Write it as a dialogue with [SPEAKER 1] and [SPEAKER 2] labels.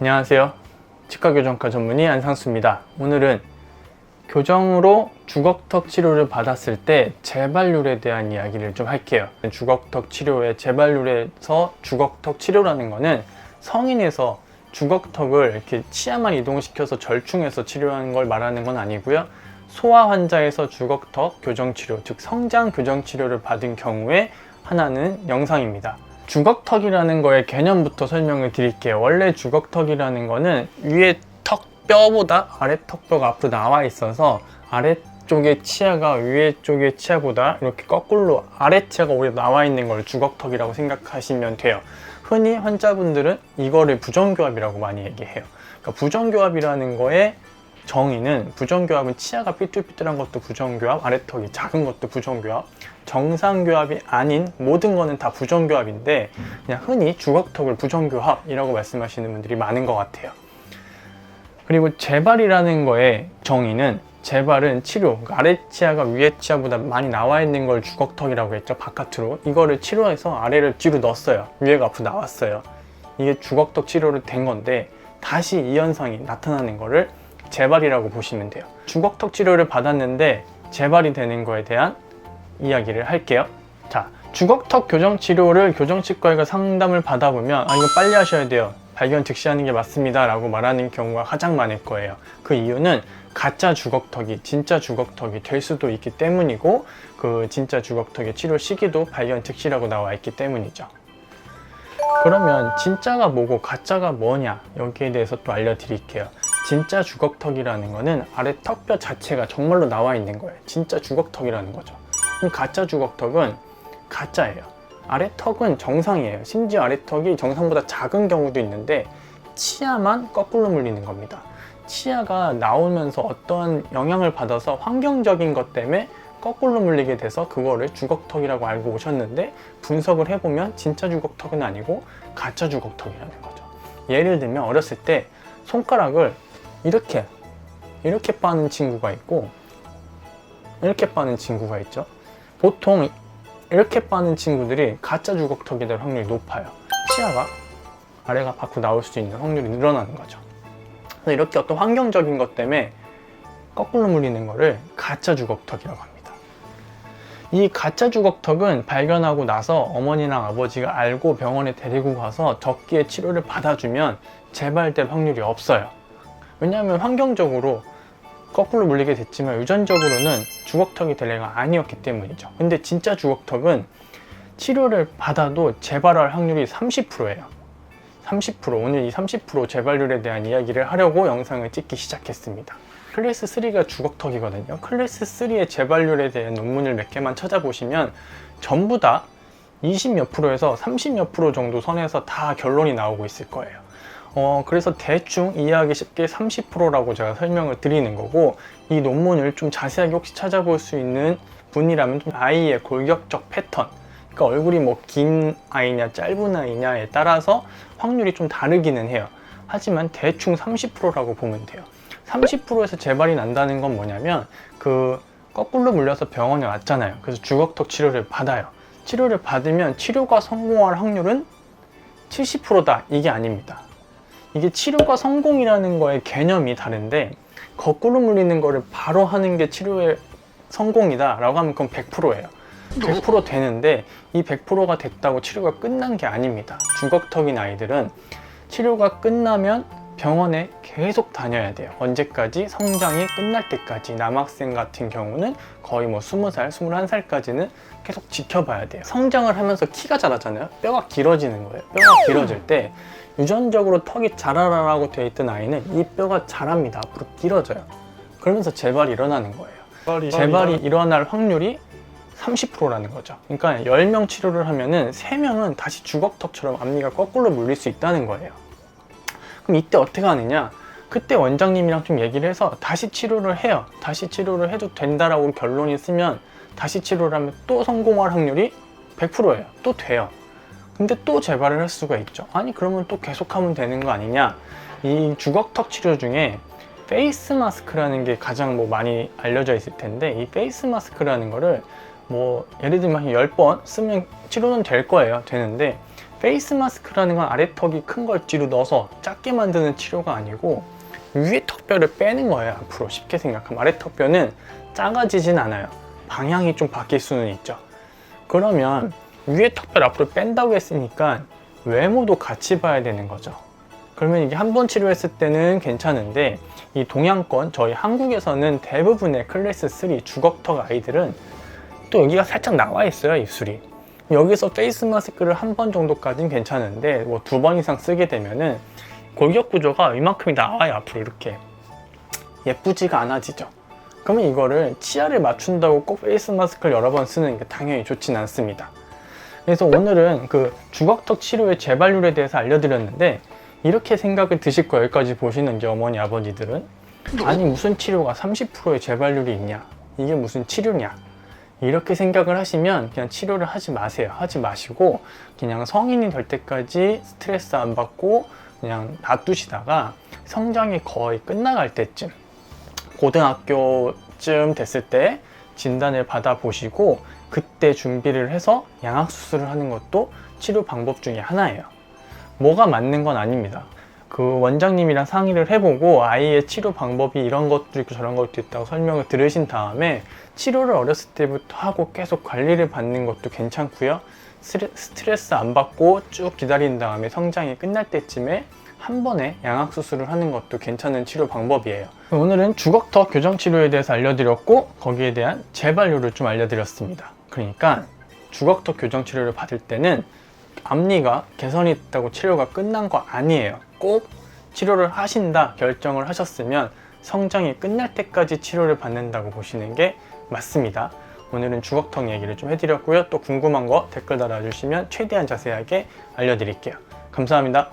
[SPEAKER 1] 안녕하세요. 치과교정과 전문의 안상수입니다. 오늘은 교정으로 주걱턱 치료를 받았을 때 재발률에 대한 이야기를 좀 할게요. 주걱턱 치료의 재발률에서 주걱턱 치료라는 거는 성인에서 주걱턱을 이렇게 치아만 이동시켜서 절충해서 치료하는 걸 말하는 건 아니고요. 소아 환자에서 주걱턱 교정 치료, 즉 성장 교정 치료를 받은 경우에 하나는 영상입니다. 주걱턱이라는 거의 개념부터 설명을 드릴게요. 원래 주걱턱이라는 거는 위에 턱 뼈보다 아래 턱뼈가 앞으로 나와 있어서 아래쪽의 치아가 위에 쪽의 치아보다 이렇게 거꾸로 아래 치아가 오히려 나와 있는 걸 주걱턱이라고 생각하시면 돼요. 흔히 환자분들은 이거를 부정교합이라고 많이 얘기해요. 그러니까 부정교합이라는 거의 정의는, 부정교합은 치아가 삐뚤삐뚤한 것도 부정교합, 아래턱이 작은 것도 부정교합, 정상교합이 아닌 모든 거는 다 부정교합인데 그냥 흔히 주걱턱을 부정교합이라고 말씀하시는 분들이 많은 것 같아요. 그리고 재발이라는 거의 정의는, 재발은 치료, 그러니까 아래 치아가 위에 치아보다 많이 나와 있는 걸 주걱턱이라고 했죠. 바깥으로 이거를 치료해서 아래를 뒤로 넣었어요. 위에가 앞으로 나왔어요. 이게 주걱턱 치료를 된 건데 다시 이 현상이 나타나는 거를 재발이라고 보시면 돼요. 주걱턱 치료를 받았는데 재발이 되는 거에 대한 이야기를 할게요. 자, 주걱턱 교정 치료를 교정치과에 상담을 받아보면 이거 빨리 하셔야 돼요, 발견 즉시 하는 게 맞습니다 라고 말하는 경우가 가장 많을 거예요. 그 이유는 가짜 주걱턱이 진짜 주걱턱이 될 수도 있기 때문이고, 그 진짜 주걱턱의 치료 시기도 발견 즉시라고 나와 있기 때문이죠. 그러면 진짜가 뭐고 가짜가 뭐냐, 여기에 대해서 또 알려드릴게요. 진짜 주걱턱이라는 거는 아래 턱뼈 자체가 정말로 나와 있는 거예요. 진짜 주걱턱이라는 거죠. 그럼 가짜 주걱턱은 가짜예요. 아래 턱은 정상이에요. 심지어 아래 턱이 정상보다 작은 경우도 있는데 치아만 거꾸로 물리는 겁니다. 치아가 나오면서 어떠한 영향을 받아서 환경적인 것 때문에 거꾸로 물리게 돼서 그거를 주걱턱이라고 알고 오셨는데, 분석을 해보면 진짜 주걱턱은 아니고 가짜 주걱턱이라는 거죠. 예를 들면 어렸을 때 손가락을 이렇게 빠는 친구가 있고 이렇게 빠는 친구가 있죠. 보통 이렇게 빠는 친구들이 가짜 주걱턱이 될 확률이 높아요. 치아가 아래가 밖으로 나올 수 있는 확률이 늘어나는 거죠. 그래서 이렇게 어떤 환경적인 것 때문에 거꾸로 물리는 거를 가짜 주걱턱이라고 합니다. 이 가짜 주걱턱은 발견하고 나서 어머니랑 아버지가 알고 병원에 데리고 가서 적기에 치료를 받아주면 재발될 확률이 없어요. 왜냐하면 환경적으로 거꾸로 물리게 됐지만 유전적으로는 주걱턱이 될 애가 아니었기 때문이죠. 근데 진짜 주걱턱은 치료를 받아도 재발할 확률이 30%예요. 30%. 오늘 이 30% 재발률에 대한 이야기를 하려고 영상을 찍기 시작했습니다. 클래스 3가 주걱턱이거든요. 클래스 3의 재발률에 대한 논문을 몇 개만 찾아보시면 전부 다 20몇 프로에서 30몇 프로 정도 선에서 다 결론이 나오고 있을 거예요. 그래서 대충 이해하기 쉽게 30%라고 제가 설명을 드리는 거고, 이 논문을 좀 자세하게 혹시 찾아볼 수 있는 분이라면 좀 아이의 골격적 패턴, 그러니까 얼굴이 뭐 긴 아이냐 짧은 아이냐에 따라서 확률이 좀 다르기는 해요. 하지만 대충 30%라고 보면 돼요. 30%에서 재발이 난다는 건 뭐냐면, 그 거꾸로 물려서 병원에 왔잖아요. 그래서 주걱턱 치료를 받아요. 치료를 받으면 치료가 성공할 확률은 70%다 이게 아닙니다. 이게 치료가 성공이라는 거의 개념이 다른데, 거꾸로 물리는 거를 바로 하는 게 치료의 성공이다 라고 하면 그건 100%예요 100% 되는데, 이 100%가 됐다고 치료가 끝난 게 아닙니다. 주걱턱인 아이들은 치료가 끝나면 병원에 계속 다녀야 돼요. 언제까지? 성장이 끝날 때까지. 남학생 같은 경우는 거의 뭐 20살, 21살까지는 계속 지켜봐야 돼요. 성장을 하면서 키가 자라잖아요. 뼈가 길어지는 거예요. 뼈가 길어질 때 유전적으로 턱이 자라라라고 되어 있던 아이는 이 뼈가 자랍니다. 앞으로 길어져요. 그러면서 재발이 일어나는 거예요. 재발이 일어날 확률이 30%라는 거죠. 그러니까 10명 치료를 하면은 3명은 다시 주걱턱처럼 앞니가 거꾸로 물릴 수 있다는 거예요. 그럼 이때 어떻게 하느냐? 그때 원장님이랑 좀 얘기를 해서 다시 치료를 해요. 다시 치료를 해도 된다라고 결론이 쓰면 다시 치료를 하면 또 성공할 확률이 100%예요. 또 돼요. 근데 또 재발을 할 수가 있죠. 아니 그러면 또 계속하면 되는 거 아니냐? 이 주걱턱 치료 중에 페이스 마스크라는 게 가장 많이 알려져 있을 텐데, 이 페이스 마스크라는 거를 예를 들면 한 10번 쓰면 치료는 될 거예요. 되는데 페이스 마스크라는 건 아래턱이 큰 걸 뒤로 넣어서 작게 만드는 치료가 아니고 위에 턱뼈를 빼는 거예요. 앞으로 쉽게 생각하면 아래턱뼈는 작아지진 않아요. 방향이 좀 바뀔 수는 있죠. 그러면 위에 턱뼈를 앞으로 뺀다고 했으니까 외모도 같이 봐야 되는 거죠. 그러면 이게 한 번 치료했을 때는 괜찮은데 이 동양권, 저희 한국에서는 대부분의 클래스 3 주걱턱 아이들은 또 여기가 살짝 나와 있어요, 입술이. 여기서 페이스 마스크를 한 번 정도까지는 괜찮은데 뭐 2번 이상 쓰게 되면은 골격 구조가 이만큼이 나와요, 앞으로 이렇게. 예쁘지가 않아지죠. 그러면 이거를 치아를 맞춘다고 꼭 페이스 마스크를 여러 번 쓰는 게 당연히 좋진 않습니다. 그래서 오늘은 그 주걱턱 치료의 재발률에 대해서 알려드렸는데 이렇게 생각을 드실 거예요. 여기까지 보시는 게 어머니 아버지들은 아니 무슨 치료가 30%의 재발률이 있냐, 이게 무슨 치료냐, 이렇게 생각을 하시면 그냥 치료를 하지 마세요. 하지 마시고 그냥 성인이 될 때까지 스트레스 안 받고 그냥 놔두시다가 성장이 거의 끝나갈 때쯤, 고등학교쯤 됐을 때 진단을 받아보시고 그때 준비를 해서 양악수술을 하는 것도 치료 방법 중에 하나예요. 뭐가 맞는 건 아닙니다. 그 원장님이랑 상의를 해보고 아이의 치료 방법이 이런 것도 있고 저런 것도 있다고 설명을 들으신 다음에 치료를 어렸을 때부터 하고 계속 관리를 받는 것도 괜찮고요. 스트레스 안 받고 쭉 기다린 다음에 성장이 끝날 때쯤에 한 번에 양악수술을 하는 것도 괜찮은 치료 방법이에요. 오늘은 주걱턱 교정 치료에 대해서 알려드렸고 거기에 대한 재발률을 좀 알려드렸습니다. 그러니까 주걱턱 교정 치료를 받을 때는 앞니가 개선이 됐다고 치료가 끝난 거 아니에요. 꼭 치료를 하신다 결정을 하셨으면 성장이 끝날 때까지 치료를 받는다고 보시는 게 맞습니다. 오늘은 주걱턱 얘기를 좀 해드렸고요. 또 궁금한 거 댓글 달아주시면 최대한 자세하게 알려드릴게요. 감사합니다.